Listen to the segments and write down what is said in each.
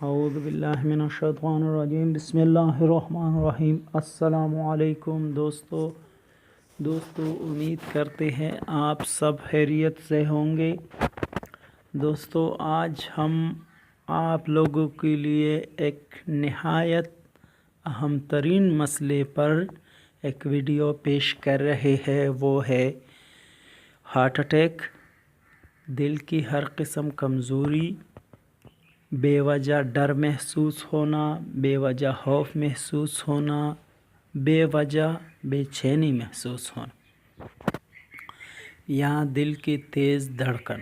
اعوذ باللہ من الشیطان الرجیم بسم اللہ الرحمن الرحیم۔ السلام علیکم دوستو امید کرتے ہیں آپ سب خیریت سے ہوں گے۔ دوستو آج ہم آپ لوگوں کے لیے ایک نہایت اہم ترین مسئلے پر ایک ویڈیو پیش کر رہے ہیں، وہ ہے ہارٹ اٹیک، دل کی ہر قسم کمزوری، بے وجہ ڈر محسوس ہونا، بے وجہ خوف محسوس ہونا، بے وجہ بے چینی محسوس ہونا، یا دل کی تیز دھڑکن۔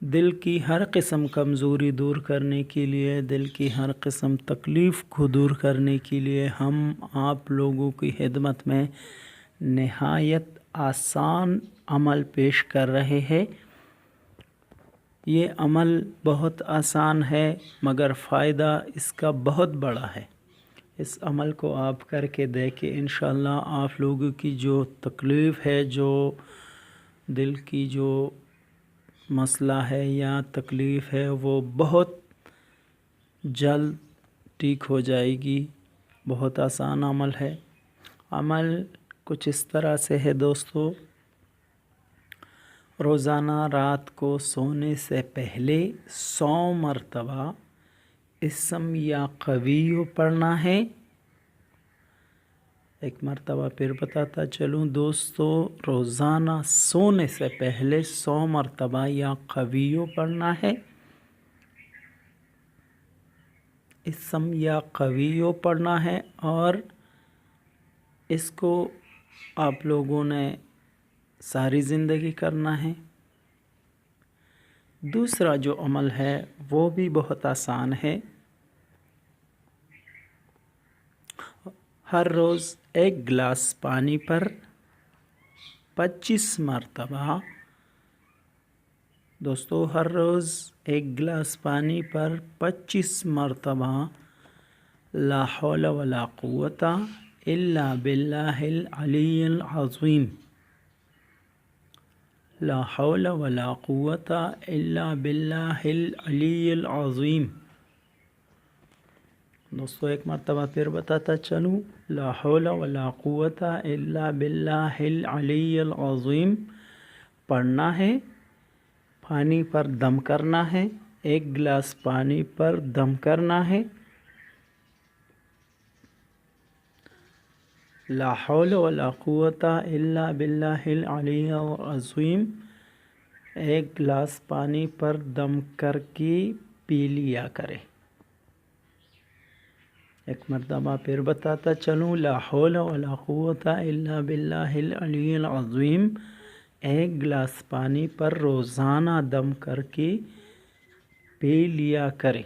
دل کی ہر قسم کمزوری دور کرنے کے لیے، دل کی ہر قسم تکلیف کو دور کرنے کے لیے ہم آپ لوگوں کی خدمت میں نہایت آسان عمل پیش کر رہے ہیں۔ یہ عمل بہت آسان ہے مگر فائدہ اس کا بہت بڑا ہے۔ اس عمل کو آپ کر کے دیکھیں، انشاءاللہ آپ لوگوں کی جو تکلیف ہے، جو دل کی جو مسئلہ ہے یا تکلیف ہے، وہ بہت جلد ٹھیک ہو جائے گی۔ بہت آسان عمل ہے۔ عمل کچھ اس طرح سے ہے دوستو، روزانہ رات کو سونے سے پہلے 100 مرتبہ اسم یا قویو پڑھنا ہے۔ ایک مرتبہ پھر بتاتا چلوں دوستو، روزانہ سونے سے پہلے 100 مرتبہ یا قویو پڑھنا ہے۔ اسم یا قویو پڑھنا ہے اور اس کو آپ لوگوں نے ساری زندگی کرنا ہے۔ دوسرا جو عمل ہے وہ بھی بہت آسان ہے۔ ہر روز ایک گلاس پانی پر 25 مرتبہ، دوستو ہر روز ایک گلاس پانی پر 25 مرتبہ لا حول ولا قوت الا باللہ العلی العظیم، لا حول ولا قوت الا باللہ العلی العظیم۔ دوستو ایک مرتبہ پھر بتاتا چلوں، لا حول ولا قوت الا باللہ العلی العظیم پڑھنا ہے۔ پانی پر دم کرنا ہے، ایک گلاس پانی پر دم کرنا ہے۔ لا حول ولا قوت الا باللہ العلی العظیم ایک گلاس پانی پر دم کر کے پی لیا کرے۔ ایک مرتبہ پھر بتاتا چلوں، لا حول ولا قوت الا باللہ العلی العظیم ایک گلاس پانی پر روزانہ دم کر کے پی لیا کرے۔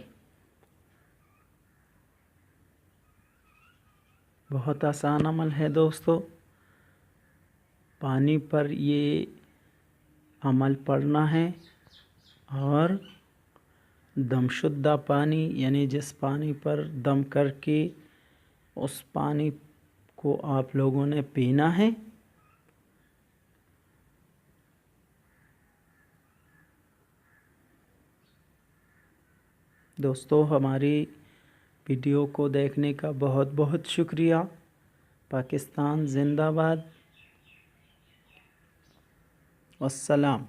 بہت آسان عمل ہے دوستو، پانی پر یہ عمل پڑھنا ہے اور دم شدہ پانی، یعنی جس پانی پر دم کر کے اس پانی کو آپ لوگوں نے پینا ہے۔ دوستو ہماری ویڈیو کو دیکھنے کا بہت بہت شکریہ۔ پاکستان زندہ باد۔ والسلام۔